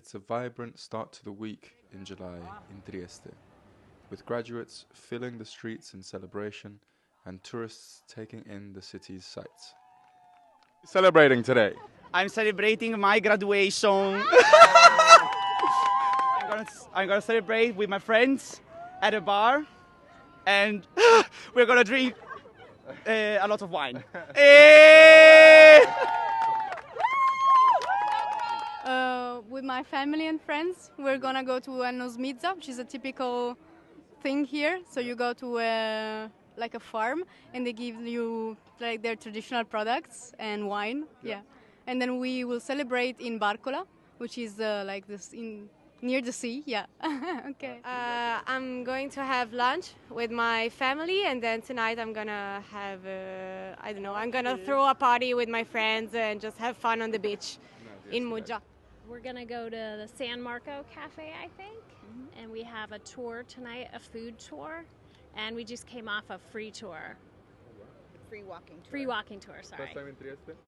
it's a vibrant start to the week in July in Trieste, with graduates filling the streets in celebration and tourists taking in the city's sights. Celebrating today? I'm celebrating my graduation. I'm gonna celebrate with my friends at a bar, and we're gonna drink a lot of wine. With my family and friends, we're gonna go to a nosmizza, which is a typical thing here. So you go to like a farm, and they give you like their traditional products and wine. Yeah. And then we will celebrate in Barcola, which is like this near the sea. Yeah. Okay. I'm going to have lunch with my family, and then tonight I'm gonna have I don't know. I'm gonna throw a party with my friends and just have fun on the beach in Muggia. We're gonna go to the San Marco Cafe, I think, and we have a tour tonight, a food tour, and we just came off a free tour. Free walking tour. Free walking tour, sorry. First time in Trieste?